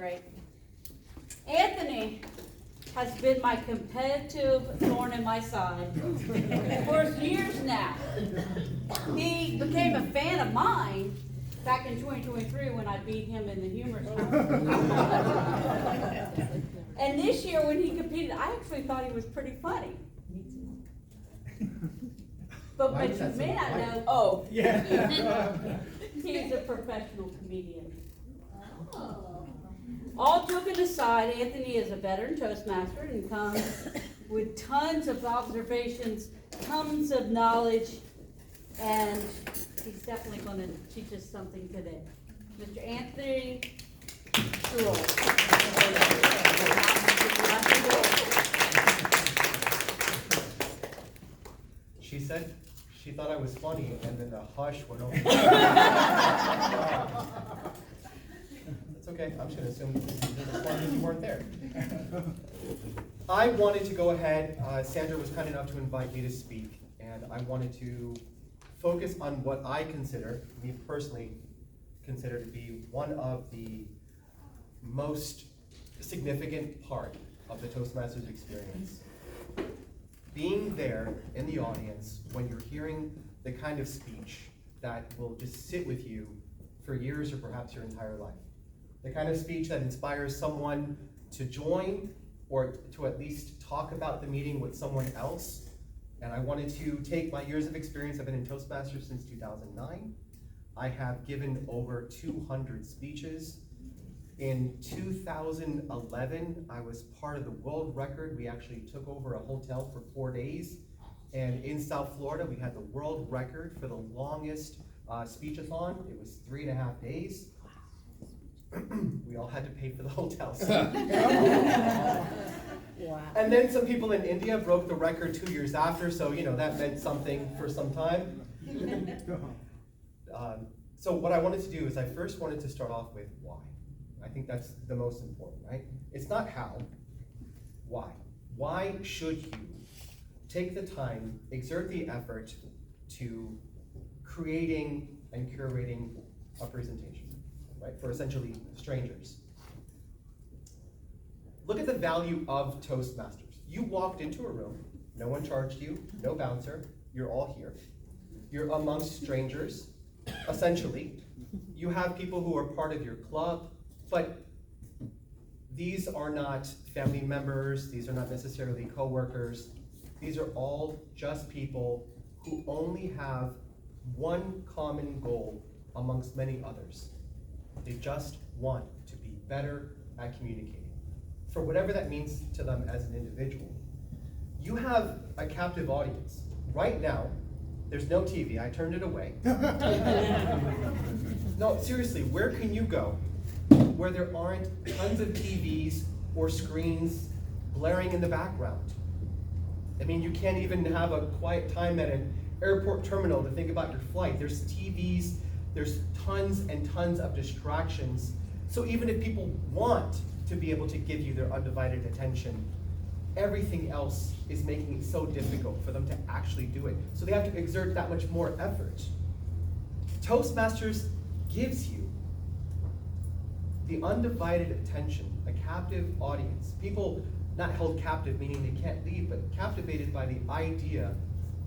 Great. Anthony has been my competitive thorn in my side for years now. He became a fan of mine back in 2023 when I beat him in the humorous competition. And this year when he competed, I actually thought he was pretty funny. But what you may not know, he's a professional comedian. All joking aside, Anthony is a veteran Toastmaster and comes with tons of observations, tons of knowledge, and he's definitely going to teach us something today. Mr. Anthony Sewell. She said she thought I was funny, and then the hush went over. It's okay, I'm just going to assume as long as you weren't there. I wanted to go ahead, Sandra was kind enough to invite me to speak, and I wanted to focus on what I consider, me personally consider to be one of the most significant part of the Toastmasters experience. Being there in the audience when you're hearing the kind of speech that will just sit with you for years or perhaps your entire life. The kind of speech that inspires someone to join or to at least talk about the meeting with someone else. And I wanted to take my years of experience. I've been in Toastmasters since 2009. I have given over 200 speeches. In 2011, I was part of the world record. We actually took over a hotel for 4 days. And in South Florida, we had the world record for the longest speech-a-thon. It was 3.5 days. We all had to pay for the hotel. Wow. And then some people in India broke the record 2 years after, so that meant something for some time. So what I wanted to do is I first wanted to start off with why. I think that's the most important, right? It's not how, why. Why should you take the time, exert the effort to creating and curating a presentation, right, for essentially strangers? Look at the value of Toastmasters. You walked into a room, no one charged you, no bouncer, you're all here. You're amongst strangers, essentially. You have people who are part of your club, but these are not family members, these are not necessarily coworkers. These are all just people who only have one common goal amongst many others. They just want to be better at communicating, for whatever that means to them as an individual. You have a captive audience. Right now, there's no TV, I turned it away. No, seriously, where can you go where there aren't tons of TVs or screens blaring in the background? I mean, you can't even have a quiet time at an airport terminal to think about your flight. There's TVs, there's tons and tons of distractions. So even if people want to be able to give you their undivided attention, everything else is making it so difficult for them to actually do it. So they have to exert that much more effort. Toastmasters gives you the undivided attention, a captive audience. People not held captive, meaning they can't leave, but captivated by the idea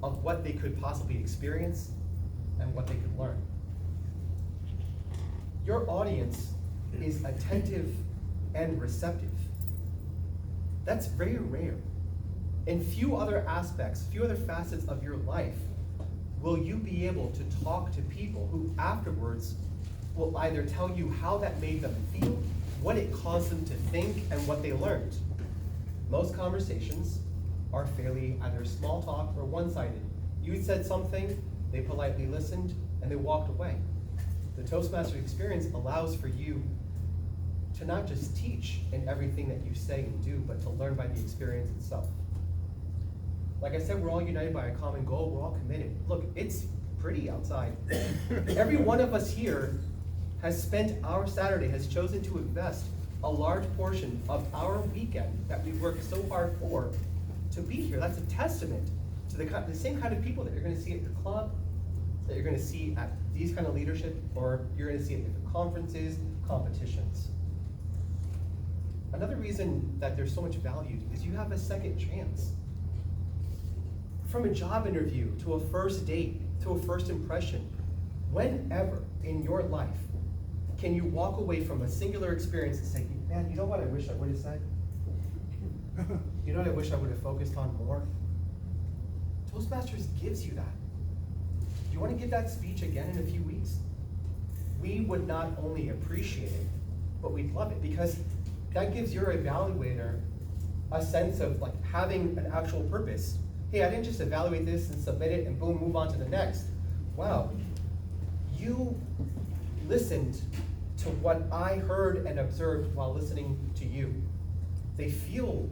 of what they could possibly experience and what they could learn. Your audience is attentive and receptive. That's very rare. In few other aspects, few other facets of your life will you be able to talk to people who afterwards will either tell you how that made them feel, what it caused them to think, and what they learned. Most conversations are fairly either small talk or one-sided. You said something, they politely listened, and they walked away. The Toastmaster experience allows for you to not just teach in everything that you say and do, but to learn by the experience itself. Like I said, we're all united by a common goal, we're all committed. Look, it's pretty outside. Every one of us here has spent our Saturday, has chosen to invest a large portion of our weekend that we worked so hard for to be here. That's a testament to the same kind of people that you're going to see at your club, that you're going to see at these kind of leadership, or you're going to see at different conferences, competitions. Another reason that there's so much value is you have a second chance. From a job interview, to a first date, to a first impression, whenever in your life can you walk away from a singular experience and say, man, you know what I wish I would have said? You know what I wish I would have focused on more? Toastmasters gives you that. You want to give that speech again in a few weeks? We would not only appreciate it, but we'd love it, because that gives your evaluator a sense of like having an actual purpose. Hey, I didn't just evaluate this and submit it and boom, move on to the next. Wow, you listened to what I heard and observed while listening to you. They feel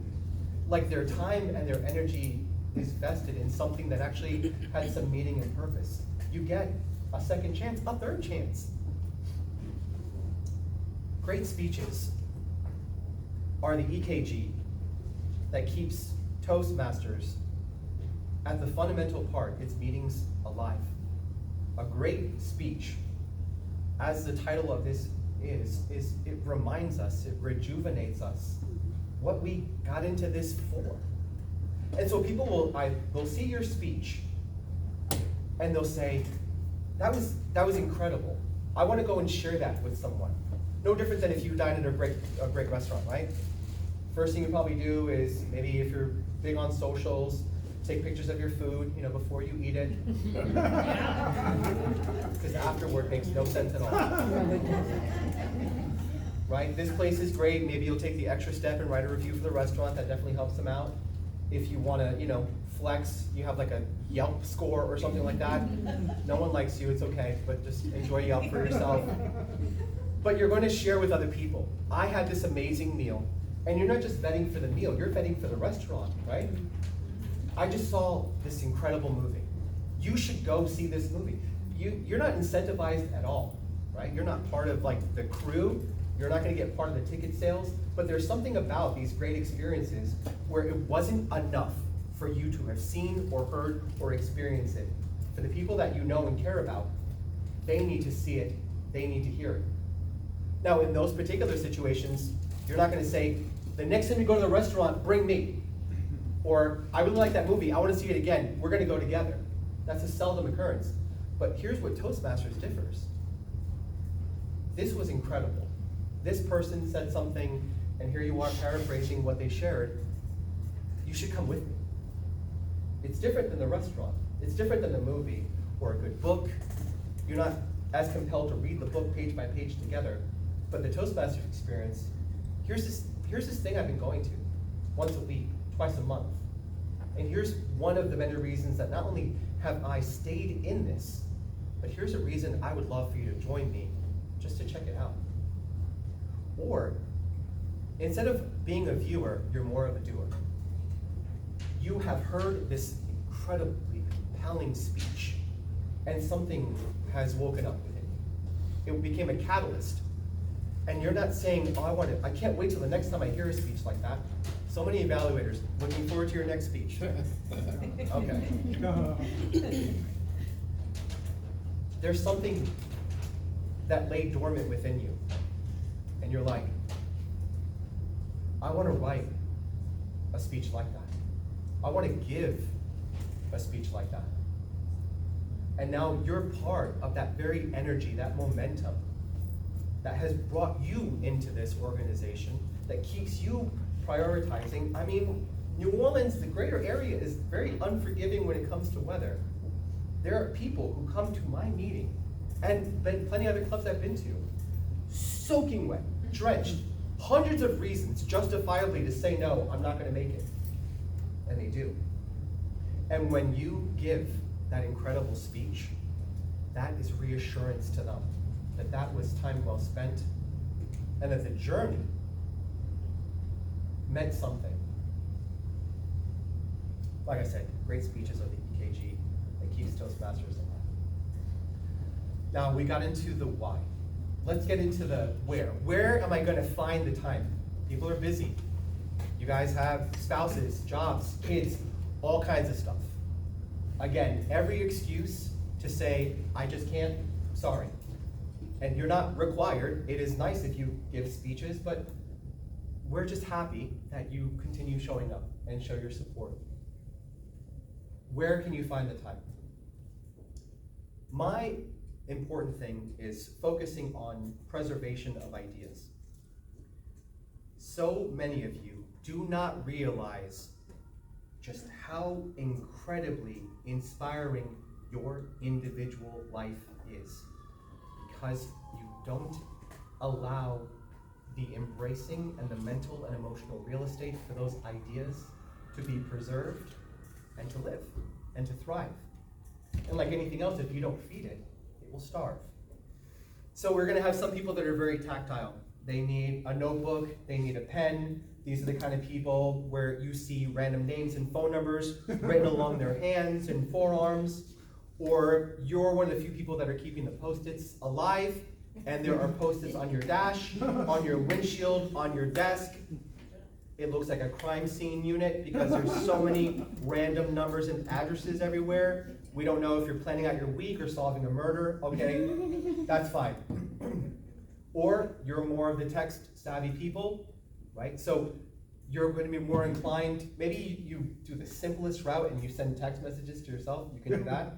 like their time and their energy is vested in something that actually had some meaning and purpose. You get a second chance, a third chance. Great speeches are the EKG that keeps Toastmasters at the fundamental part, its meetings alive. A great speech, as the title of this is it reminds us, it rejuvenates us what we got into this for. And so people will see your speech and they'll say, that was incredible. I want to go and share that with someone. No different than if you dine at a great restaurant, right? First thing you probably do is, maybe if you're big on socials, take pictures of your food, before you eat it. Because afterward makes no sense at all. Right? This place is great. Maybe you'll take the extra step and write a review for the restaurant. That definitely helps them out. If you want to, flex, you have like a Yelp score or something like that. No one likes you, it's okay, but just enjoy Yelp for yourself. But you're going to share with other people. I had this amazing meal. And you're not just vetting for the meal, you're vetting for the restaurant, right? I just saw this incredible movie. You should go see this movie. You're not incentivized at all, right? You're not part of like the crew. You're not going to get part of the ticket sales. But there's something about these great experiences where it wasn't enough for you to have seen or heard or experienced it. For the people that you know and care about, they need to see it. They need to hear it. Now, in those particular situations, you're not going to say, the next time you go to the restaurant, bring me. Or, I really like that movie, I want to see it again, we're going to go together. That's a seldom occurrence. But here's what Toastmasters differs. This was incredible. This person said something, and here you are paraphrasing what they shared. You should come with me. It's different than the restaurant. It's different than the movie or a good book. You're not as compelled to read the book page by page together. But the Toastmasters experience, here's this thing I've been going to once a week, twice a month. And here's one of the many reasons that not only have I stayed in this, but here's a reason I would love for you to join me just to check it out. Or, instead of being a viewer, you're more of a doer. You have heard this incredibly compelling speech, and something has woken up within you. It became a catalyst. And you're not saying, oh, I can't wait till the next time I hear a speech like that. So many evaluators, looking forward to your next speech. Okay. There's something that lay dormant within you. And you're like, I want to write a speech like that. I want to give a speech like that. And now you're part of that very energy, that momentum that has brought you into this organization, that keeps you prioritizing. I mean, New Orleans, the greater area, is very unforgiving when it comes to weather. There are people who come to my meeting, and plenty of other clubs I've been to, soaking wet, drenched, hundreds of reasons justifiably to say, no, I'm not going to make it. And they do. And when you give that incredible speech, that is reassurance to them that that was time well spent, and that the journey meant something. Like I said, great speeches are the EKG that keeps Toastmasters alive. Now we got into the why. Let's get into the where. Where am I going to find the time? People are busy. You guys have spouses, jobs, kids, all kinds of stuff. Again, every excuse to say, I just can't, sorry. And you're not required. It is nice if you give speeches, but we're just happy that you continue showing up and show your support. Where can you find the time? My important thing is focusing on preservation of ideas. So many of you do not realize just how incredibly inspiring your individual life is, because you don't allow the embracing and the mental and emotional real estate for those ideas to be preserved and to live and to thrive. And like anything else, if you don't feed it, it will starve. So we're gonna have some people that are very tactile. They need a notebook, they need a pen. These are the kind of people where you see random names and phone numbers written along their hands and forearms. Or you're one of the few people that are keeping the Post-its alive, and there are Post-its on your dash, on your windshield, on your desk. It looks like a crime scene unit because there's so many random numbers and addresses everywhere. We don't know if you're planning out your week or solving a murder. Okay, that's fine. Or you're more of the text-savvy people, right? So you're going to be more inclined, maybe you do the simplest route and you send text messages to yourself. You can do that.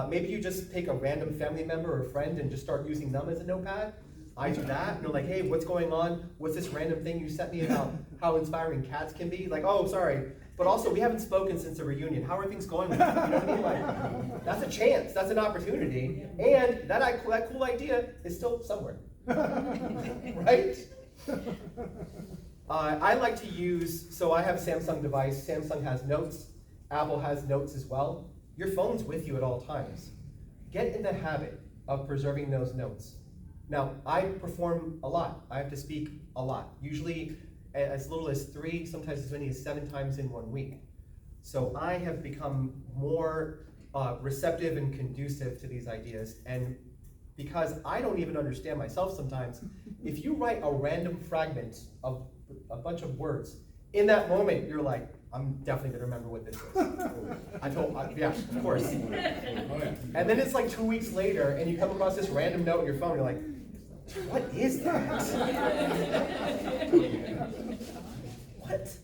Maybe you just take a random family member or friend and just start using them as a notepad. I do that, and they're like, hey, what's going on? What's this random thing you sent me about how inspiring cats can be? Like, oh, sorry. But also, we haven't spoken since the reunion. How are things going with you? You know what I mean? Like, that's a chance, that's an opportunity. And that cool idea is still somewhere. Right? I like to use, so I have a Samsung device. Samsung has notes. Apple has notes as well. Your phone's with you at all times. Get in the habit of preserving those notes. Now, I perform a lot. I have to speak a lot. Usually as little as 3, sometimes as many as 7 times in 1 week. So I have become more receptive and conducive to these ideas. And because I don't even understand myself sometimes, if you write a random fragment of a bunch of words, in that moment, you're like, I'm definitely gonna remember what this is. Yeah, of course. And then it's like 2 weeks later, and you come across this random note on your phone, you're like, what is that? What?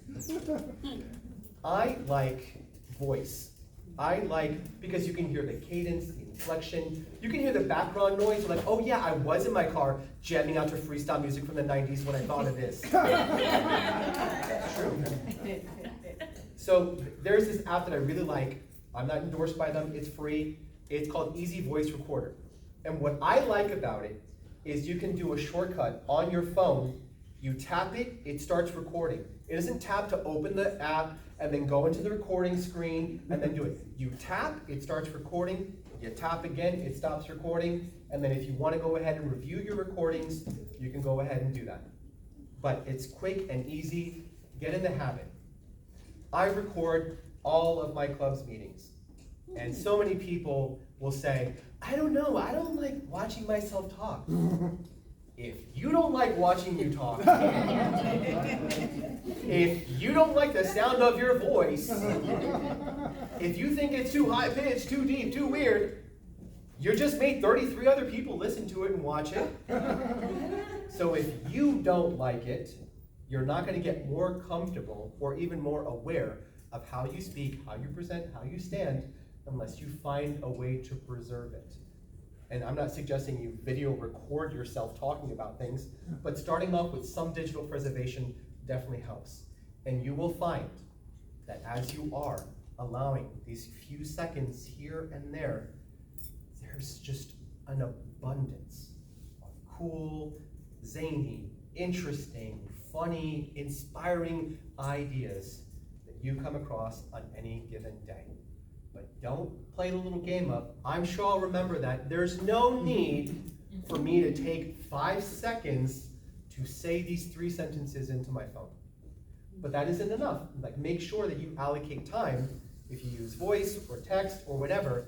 I like voice. I like, because you can hear the cadence, the inflection, you can hear the background noise. You're like, oh yeah, I was in my car jamming out to freestyle music from the 90s when I thought of this. True. So there's this app that I really like. I'm not endorsed by them, it's free. It's called Easy Voice Recorder. And what I like about it is you can do a shortcut on your phone. You tap it, it starts recording. It doesn't tap to open the app and then go into the recording screen and then do it. You tap, it starts recording. You tap again, it stops recording. And then if you want to go ahead and review your recordings, you can go ahead and do that. But it's quick and easy. Get in the habit. I record all of my club's meetings. And so many people will say, I don't know, I don't like watching myself talk. If you don't like watching you talk, if you don't like the sound of your voice, if you think it's too high pitched, too deep, too weird, you just made 33 other people listen to it and watch it. So if you don't like it, you're not going to get more comfortable or even more aware of how you speak, how you present, how you stand, unless you find a way to preserve it. And I'm not suggesting you video record yourself talking about things, but starting off with some digital preservation definitely helps. And you will find that as you are allowing these few seconds here and there, there's just an abundance of cool, zany, interesting, funny, inspiring ideas that you come across on any given day. But don't play the little game of, I'm sure I'll remember that. There's no need for me to take 5 seconds to say these 3 sentences into my phone. But that isn't enough. Like, make sure that you allocate time. If you use voice or text or whatever,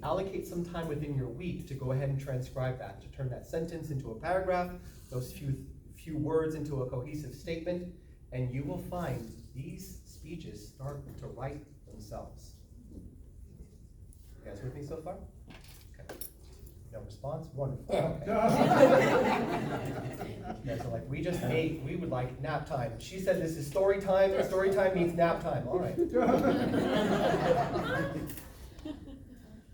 allocate some time within your week to go ahead and transcribe that, to turn that sentence into a paragraph, those few words into a cohesive statement, and you will find these speeches start to write themselves. You guys with me so far? Okay. No response? Wonderful. Okay. Yeah, so like, we just ate, we would like nap time. She said this is story time, and story time means nap time. All right.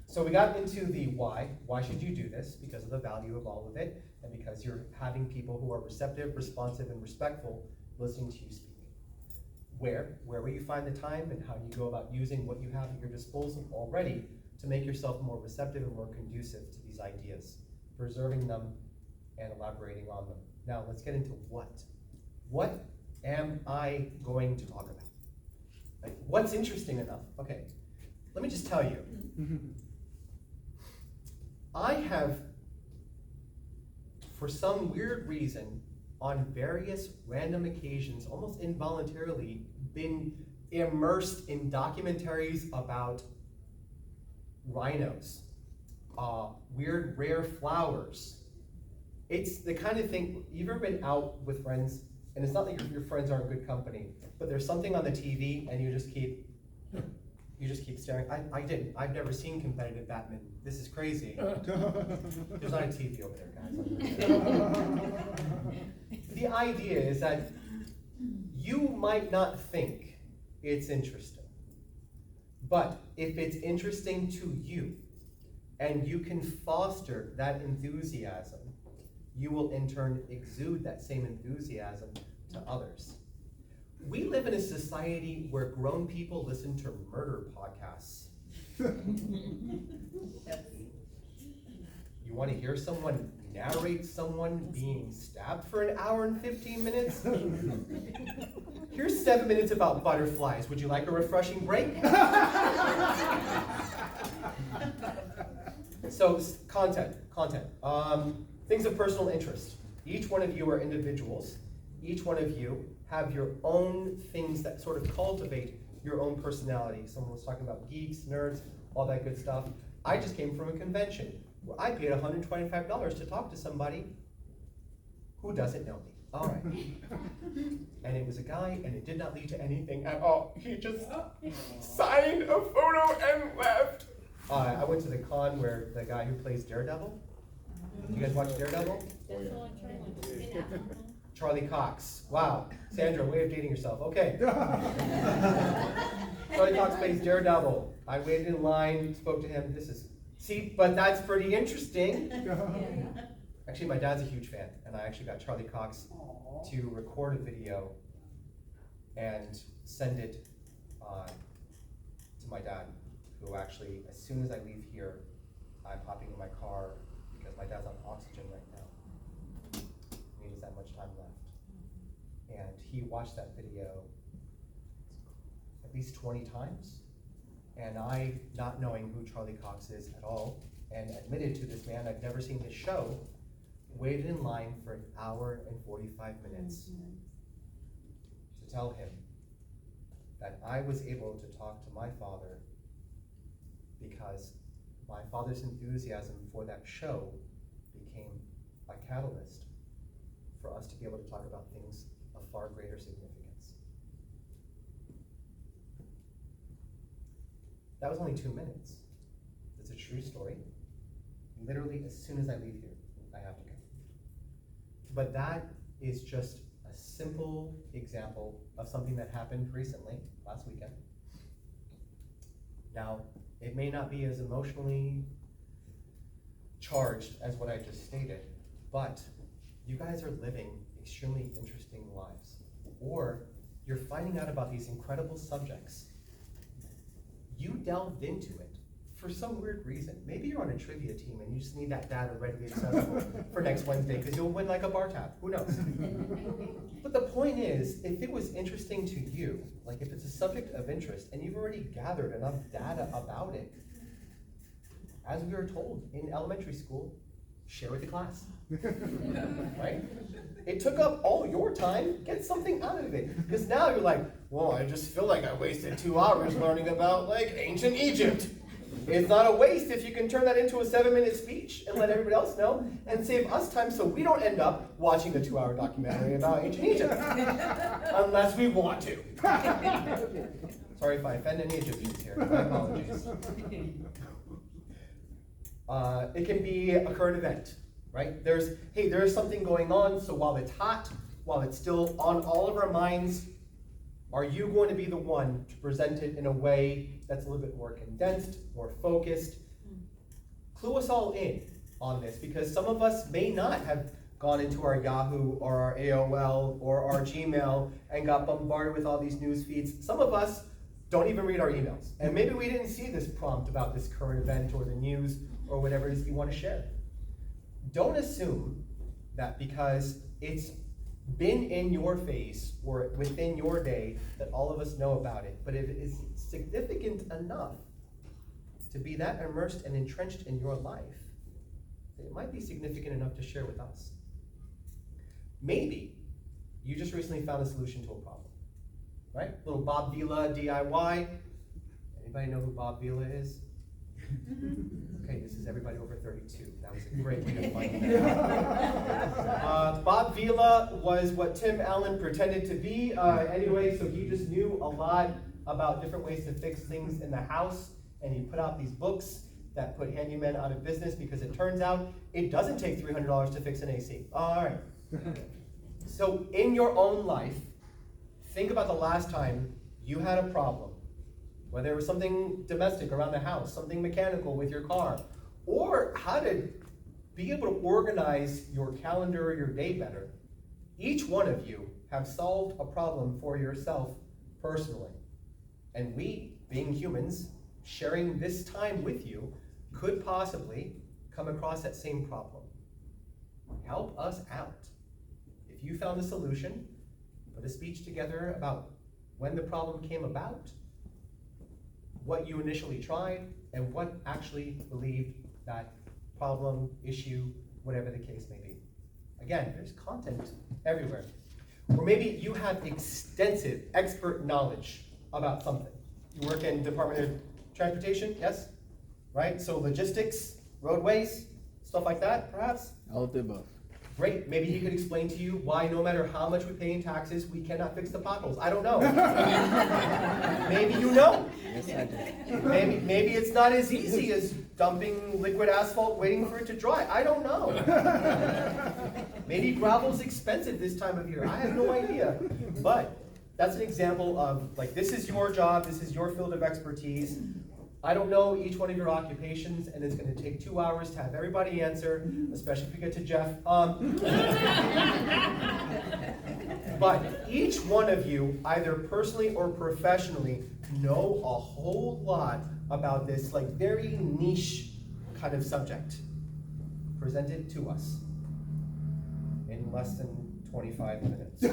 So we got into the why. Why should you do this? Because of the value of all of it, and because you're having people who are receptive, responsive, and respectful listening to you speak. Where will you find the time, and how do you go about using what you have at your disposal already to make yourself more receptive and more conducive to these ideas, preserving them and elaborating on them. Now let's get into what. What am I going to talk about? Like, what's interesting enough? Okay, let me just tell you. I have, for some weird reason, on various random occasions, almost involuntarily, been immersed in documentaries about rhinos, weird rare flowers. It's the kind of thing, you've ever been out with friends, and it's not that your friends aren't good company, but there's something on the TV and you just keep staring. I didn't. I've never seen competitive badminton. This is crazy. There's not a TV over there, guys. The idea is that you might not think it's interesting, but if it's interesting to you, and you can foster that enthusiasm, you will in turn exude that same enthusiasm to others. We live in a society where grown people listen to murder podcasts. You want to hear someone narrate someone being stabbed for an hour and 15 minutes? Here's 7 minutes about butterflies. Would you like a refreshing break? So, content. Things of personal interest. Each one of you are individuals. Each one of you have your own things that sort of cultivate your own personality. Someone was talking about geeks, nerds, all that good stuff. I just came from a convention where I paid $125 to talk to somebody who doesn't know me. All right. And it was a guy, and it did not lead to anything at all. He just signed a photo and left. I went to the con where the guy who plays Daredevil. You guys watch Daredevil? Charlie Cox. Wow. Sandra, way of dating yourself. Okay. Charlie Cox plays Daredevil. I waited in line, spoke to him. But that's pretty interesting. Actually, my dad's a huge fan, and I actually got Charlie Cox to record a video and send it to my dad, who actually, as soon as I leave here, I'm hopping in my car because my dad's on oxygen right now. He needs that much time left. And he watched that video at least 20 times. And I, not knowing who Charlie Cox is at all, and admitted to this man, I've never seen his show, waited in line for an hour and 45 minutes to tell him that I was able to talk to my father because my father's enthusiasm for that show became a catalyst for us to be able to talk about things of far greater significance. That was only 2 minutes. It's a true story. Literally, as soon as I leave here, I have to go. But that is just a simple example of something that happened recently, last weekend. Now, it may not be as emotionally charged as what I just stated, but you guys are living extremely interesting lives. Or you're finding out about these incredible subjects. You delved into it for some weird reason. Maybe you're on a trivia team and you just need that data readily accessible for next Wednesday because you'll win like a bar tab. Who knows? But the point is, if it was interesting to you, like if it's a subject of interest and you've already gathered enough data about it, as we were told in elementary school, share with the class. Right? It took up all your time, get something out of it. Because now you're like, well, I just feel like I wasted 2 hours learning about like ancient Egypt. It's not a waste if you can turn that into a 7-minute speech and let everybody else know and save us time so we don't end up watching a 2-hour documentary about ancient Egypt. Unless we want to. Sorry if I offend any Egyptians here. My apologies. It can be a current event, right? There's something going on, so while it's hot, while it's still on all of our minds, are you going to be the one to present it in a way that's a little bit more condensed, more focused? Clue us all in on this, because some of us may not have gone into our Yahoo or our AOL or our Gmail and got bombarded with all these news feeds. Some of us don't even read our emails. And maybe we didn't see this prompt about this current event or the news or whatever it is you want to share. Don't assume that because it's been in your face or within your day that all of us know about it, but if it is significant enough to be that immersed and entrenched in your life, it might be significant enough to share with us. Maybe you just recently found a solution to a problem, right? Little Bob Vila DIY. Anybody know who Bob Vila is? Okay, this is everybody over 32. That was a great way to find that. Bob Vila was what Tim Allen pretended to be anyway, so he just knew a lot about different ways to fix things in the house, and he put out these books that put handymen out of business because it turns out it doesn't take $300 to fix an AC. All right. So in your own life, think about the last time you had a problem, whether it was something domestic around the house, something mechanical with your car, or how to be able to organize your calendar or your day better. Each one of you have solved a problem for yourself personally. And we, being humans, sharing this time with you, could possibly come across that same problem. Help us out. If you found a solution, put a speech together about when the problem came about, what you initially tried, and what actually relieved that problem, issue, whatever the case may be. Again, there's content everywhere. Or maybe you have extensive expert knowledge about something. You work in Department of Transportation, yes? Right? So logistics, roadways, stuff like that, perhaps? All of the above. Great. Maybe he could explain to you why no matter how much we pay in taxes, we cannot fix the potholes. I don't know. Maybe you know. Yes, I do. Maybe it's not as easy as dumping liquid asphalt waiting for it to dry. I don't know. Maybe gravel's expensive this time of year. I have no idea. But that's an example of, like, this is your job, this is your field of expertise. I don't know each one of your occupations, and it's going to take 2 hours to have everybody answer, especially if we get to Jeff. But each one of you, either personally or professionally, know a whole lot about this, like, very niche kind of subject. Present it to us in less than 25 minutes.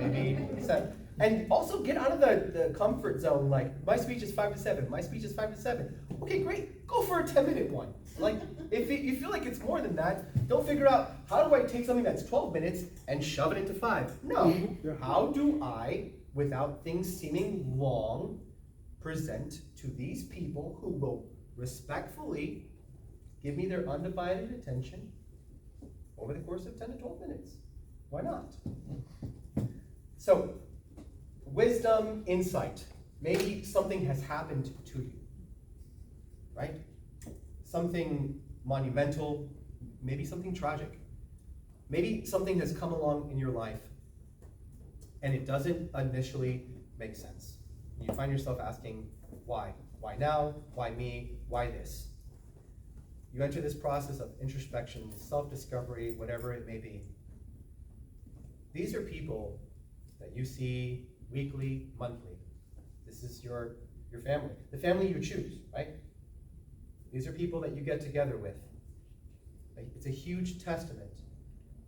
Maybe 7. And also get out of the comfort zone, like, my speech is 5 to 7, my speech is 5 to 7. Okay, great, go for a 10-minute one. Like, if you feel like it's more than that, don't figure out, how do I take something that's 12 minutes and shove it into 5? No, how do I, without things seeming long, present to these people who will respectfully give me their undivided attention over the course of 10 to 12 minutes? Why not? So, wisdom, insight. Maybe something has happened to you, right? Something monumental, maybe something tragic. Maybe something has come along in your life and it doesn't initially make sense. You find yourself asking, why? Why now? Why me? Why this? You enter this process of introspection, self-discovery, whatever it may be. These are people that you see weekly, monthly. This is your family, the family you choose, right? These are people that you get together with. It's a huge testament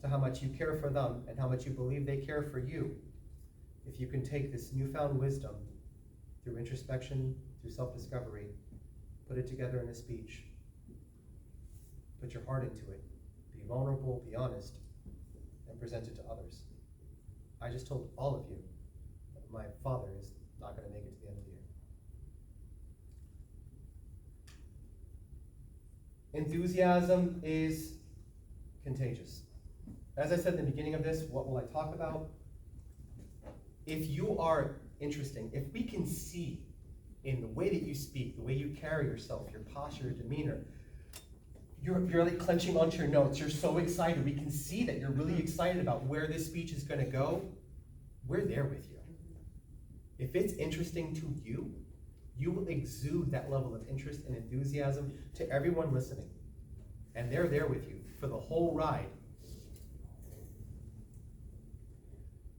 to how much you care for them and how much you believe they care for you. If you can take this newfound wisdom through introspection, through self-discovery, put it together in a speech, put your heart into it, be vulnerable, be honest, and present it to others. I just told all of you that my father is not going to make it to the end of the year. Enthusiasm is contagious. As I said in the beginning of this, what will I talk about? If you are interesting, if we can see in the way that you speak, the way you carry yourself, your posture, your demeanor, You're like clenching onto your notes. You're so excited. We can see that you're really excited about where this speech is going to go. We're there with you. If it's interesting to you, you will exude that level of interest and enthusiasm to everyone listening. And they're there with you for the whole ride.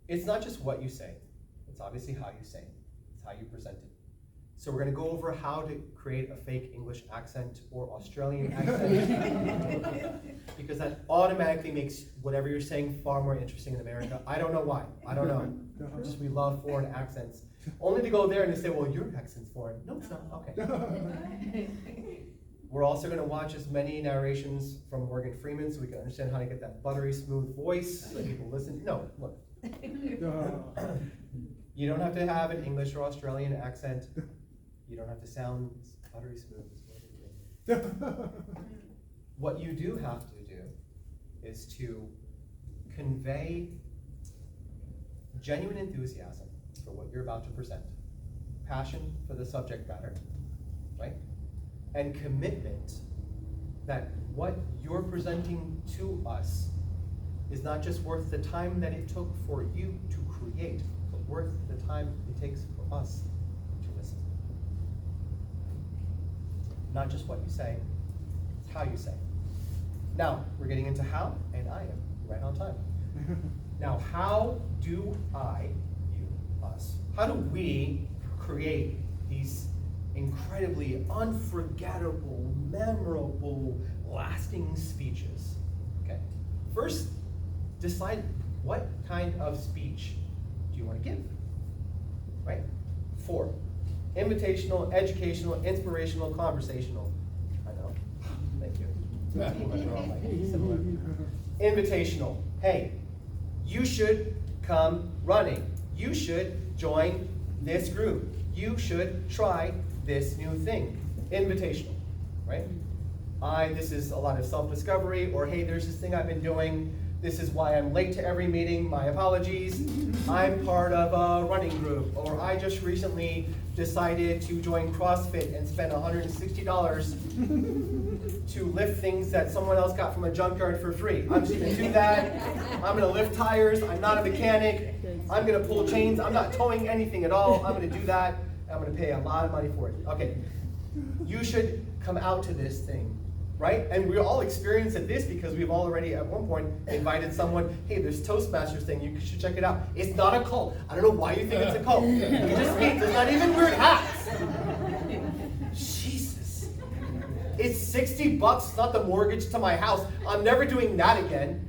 It's not just what you say. It's obviously how you say it. It's how you present it. So we're going to go over how to create a fake English accent or Australian accent. Because that automatically makes whatever you're saying far more interesting in America. I don't know why. I don't know. Just we love foreign accents. Only to go there and to say, well, your accent's foreign. No, it's not. Okay. We're also going to watch as many narrations from Morgan Freeman so we can understand how to get that buttery smooth voice so people listen. No, look. You don't have to have an English or Australian accent. You don't have to sound buttery smooth. What you do have to do is to convey genuine enthusiasm for what you're about to present, passion for the subject matter, right? And commitment that what you're presenting to us is not just worth the time that it took for you to create, but worth the time it takes for us to listen. Not just what you say, it's how you say. Now, we're getting into how, and I am right on time. Now, how do I, you, us, how do we create these incredibly unforgettable, memorable, lasting speeches? Okay. First, decide what kind of speech do you want to give, right? 4, invitational, educational, inspirational, conversational. I know, thank you. Similar. Invitational, hey, you should come running. You should join this group. You should try this new thing. Invitational, right? This is a lot of self-discovery, or hey, there's this thing I've been doing. This is why I'm late to every meeting. My apologies. I'm part of a running group. Or I just recently decided to join CrossFit and spend $160 to lift things that someone else got from a junkyard for free. I'm just going to do that. I'm going to lift tires. I'm not a mechanic. I'm going to pull chains. I'm not towing anything at all. I'm going to do that. I'm going to pay a lot of money for it. Okay. You should come out to this thing. Right? And we all experience at this because we've already at one point invited someone, hey, there's Toastmasters thing, you should check it out. It's not a cult. I don't know why you think it's a cult. You just meet, there's not even weird hats. Jesus. It's $60, it's not the mortgage to my house. I'm never doing that again.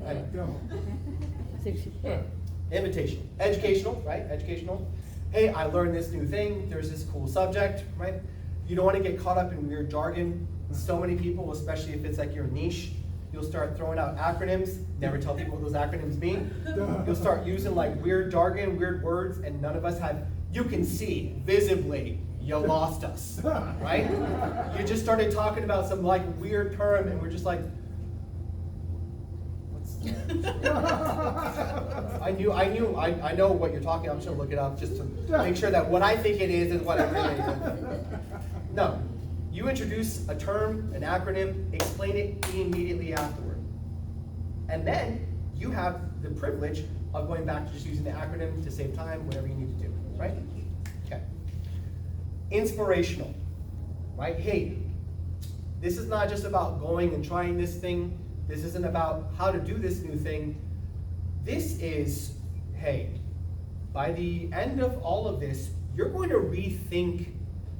Invitation. Educational, right? Educational. Hey, I learned this new thing. There's this cool subject, right? You don't want to get caught up in weird jargon. So many people, especially if it's like your niche, you'll start throwing out acronyms, never tell people what those acronyms mean. You'll start using like weird jargon, weird words, and none of us have, you can see visibly, you lost us, right? You just started talking about some like weird term and we're just like, what's that? I know what you're talking about. I'm just gonna look it up just to make sure that what I think it is what it really is. No. You introduce a term, an acronym, explain it immediately afterward. And then you have the privilege of going back to just using the acronym to save time, whatever you need to do, right? Okay. Inspirational, right? Hey, this is not just about going and trying this thing. This isn't about how to do this new thing. This is, hey, by the end of all of this, you're going to rethink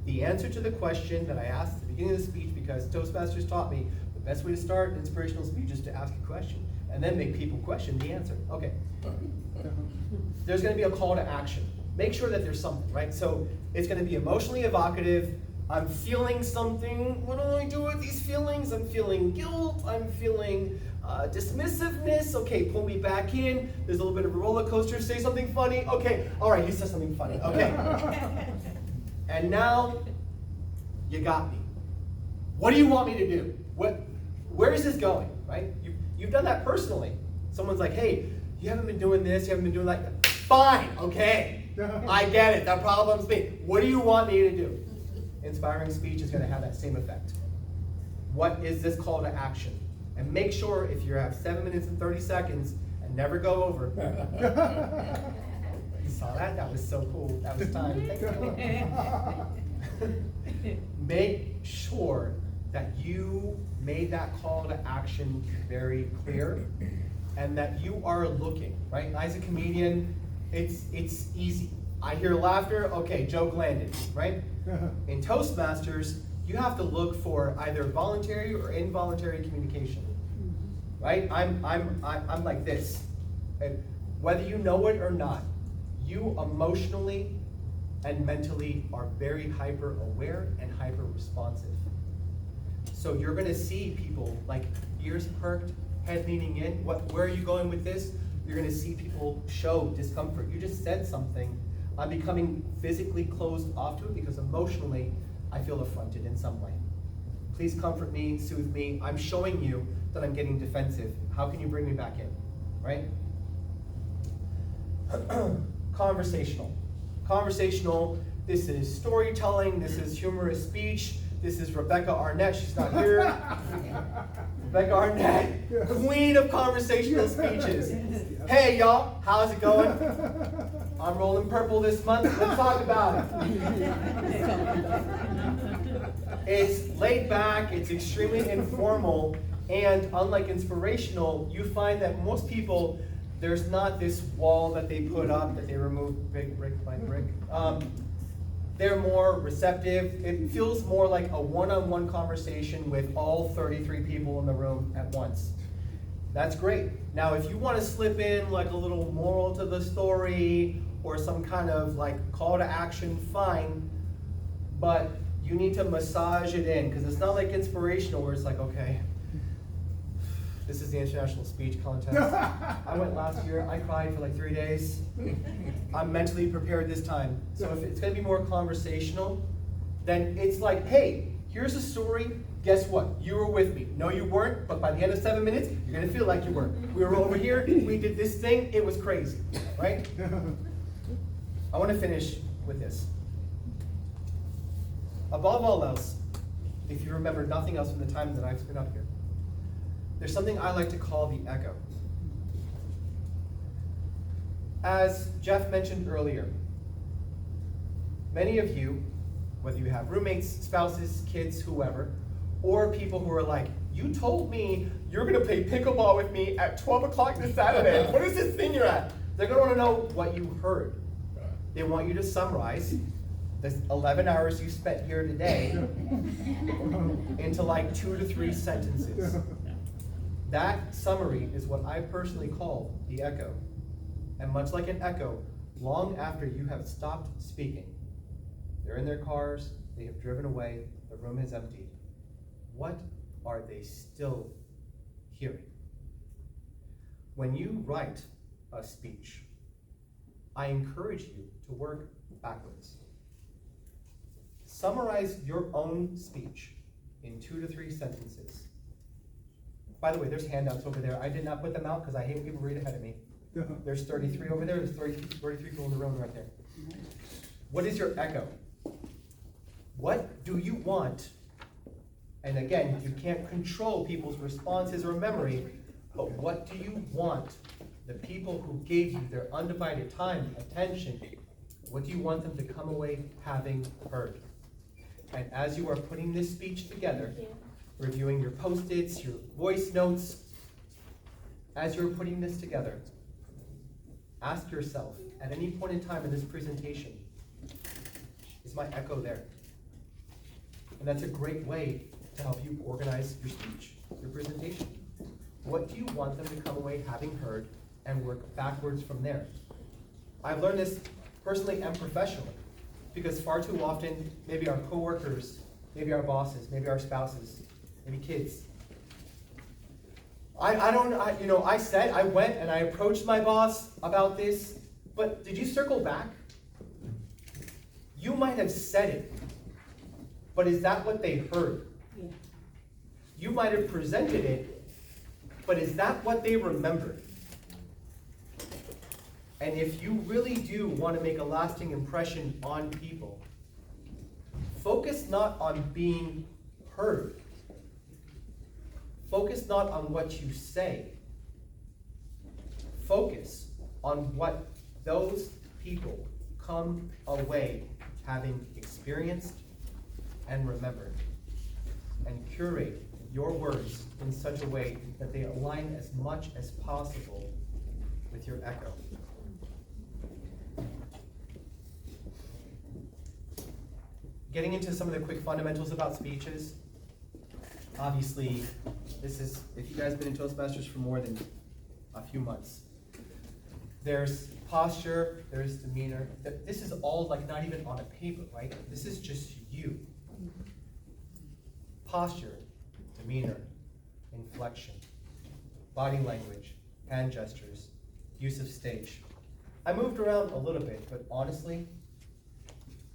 the answer to the question that I asked at the beginning of the speech, because Toastmasters taught me the best way to start an inspirational speech is to ask a question and then make people question the answer. Okay. There's going to be a call to action. Make sure that there's something, right? So it's going to be emotionally evocative. I'm feeling something. What do I do with these feelings? I'm feeling guilt. I'm feeling dismissiveness. Okay, pull me back in. There's a little bit of a roller coaster. Say something funny. Okay, all right, he said something funny. Okay. And now, you got me. What do you want me to do? Where is this going, right? You've done that personally. Someone's like, hey, you haven't been doing this, you haven't been doing that. Fine, okay. I get it, the problem's me. What do you want me to do? Inspiring speech is going to have that same effect. what is this call to action? And make sure if you have 7 minutes and 30 seconds and never go over. You saw that? That was so cool. That was time. Thank you. Make sure that you made that call to action very clear and that you are looking, right? As a comedian, it's easy. I hear laughter, okay, joke landed, right? In Toastmasters, you have to look for either voluntary or involuntary communication, right? I'm like this. And whether you know it or not, you emotionally and mentally are very hyper aware and hyper responsive. So you're gonna see people like ears perked, head leaning in. Where are you going with this? You're gonna see people show discomfort. You just said something. I'm becoming physically closed off to it because emotionally I feel affronted in some way. Please comfort me, soothe me. I'm showing you that I'm getting defensive. How can you bring me back in, right? Conversational. Conversational, this is storytelling, this is humorous speech, this is Rebecca Arnett, she's not here. Rebecca Arnett, queen of conversational speeches. Hey y'all, how's it going? I'm rolling purple this month, let's talk about it. It's laid back, it's extremely informal, and unlike inspirational, you find that most people, there's not this wall that they put up, that they remove brick by brick. They're more receptive. It feels more like a one-on-one conversation with all 33 people in the room at once. That's great. Now, if you want to slip in like a little moral to the story or some kind of like call to action, fine, but you need to massage it in because it's not like inspirational where it's like, okay, this is the international speech contest. I went last year, I cried for like 3 days. I'm mentally prepared this time. So if it's gonna be more conversational, then it's like, hey, here's a story, guess what? You were with me. No, you weren't, but by the end of 7 minutes, you're gonna feel like you were. We were over here, we did this thing, it was crazy, right? I wanna finish with this. Above all else, if you remember nothing else from the time that I've been up here, there's something I like to call the echo. As Jeff mentioned earlier, many of you, whether you have roommates, spouses, kids, whoever, or people who are like, you told me you're gonna play pickleball with me at 12 o'clock this Saturday. What is this thing you're at? They're gonna wanna know what you heard. They want you to summarize the 11 hours you spent here today into like 2 to 3 sentences. That summary is what I personally call the echo. And much like an echo, long after you have stopped speaking, they're in their cars, they have driven away, the room is emptied. What are they still hearing? When you write a speech, I encourage you to work backwards. Summarize your own speech in 2 to 3 sentences. By the way, there's handouts over there. I did not put them out because I hate people read ahead of me. There's 33 over there. There's 33 people in the room right there. What is your echo? What do you want? And again, you can't control people's responses or memory, but what do you want the people who gave you their undivided time, attention, what do you want them to come away having heard? And as you are putting this speech together, reviewing your Post-its, your voice notes, as you're putting this together, ask yourself, at any point in time in this presentation, is my echo there? And that's a great way to help you organize your speech, your presentation. What do you want them to come away having heard and work backwards from there? I've learned this personally and professionally, because far too often, maybe our coworkers, maybe our bosses, maybe our spouses, maybe kids. I went and I approached my boss about this, but did you circle back? You might have said it, but is that what they heard? Yeah. You might have presented it, but is that what they remembered? And if you really do want to make a lasting impression on people, focus not on being heard, Focus not on what you say. Focus on what those people come away having experienced and remembered. And curate your words in such a way that they align as much as possible with your echo. Getting into some of the quick fundamentals about speeches. Obviously, this is, if you guys have been in Toastmasters for more than a few months, there's posture, there's demeanor. This is all like not even on a paper, right? This is just you. Posture, demeanor, inflection, body language, hand gestures, use of stage. I moved around a little bit, but honestly,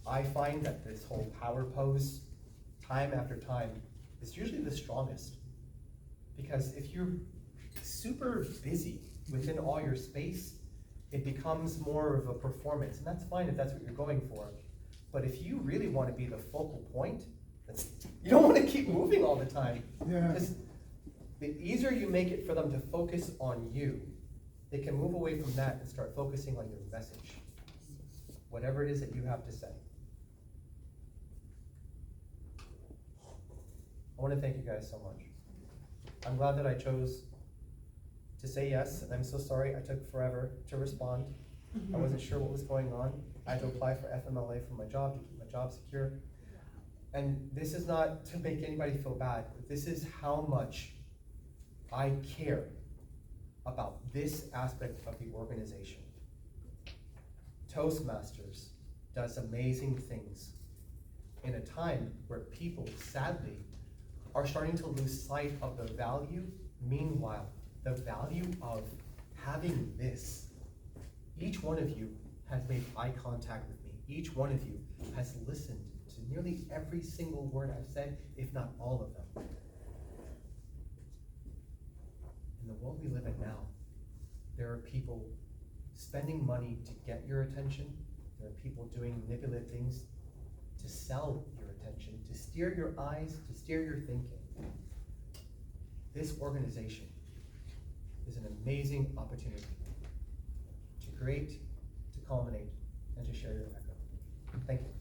I find that this whole power pose, time after time, is usually the strongest. Because if you're super busy within all your space, it becomes more of a performance, and that's fine if that's what you're going for. But if you really want to be the focal point, you don't want to keep moving all the time. Yeah. Because the easier you make it for them to focus on you, they can move away from that and start focusing on your message, whatever it is that you have to say. I want to thank you guys so much. I'm glad that I chose to say yes, and I'm so sorry I took forever to respond. I wasn't sure what was going on. I had to apply for FMLA for my job to keep my job secure. And this is not to make anybody feel bad, but this is how much I care about this aspect of the organization. Toastmasters does amazing things in a time where people, sadly, are starting to lose sight of the value. Meanwhile, the value of having this. Each one of you has made eye contact with me. Each one of you has listened to nearly every single word I've said, if not all of them. In the world we live in now, there are people spending money to get your attention. There are people doing manipulative things to sell your attention, to steer your eyes, to steer your thinking. This organization is an amazing opportunity to create, to culminate, and to share your echo. Thank you.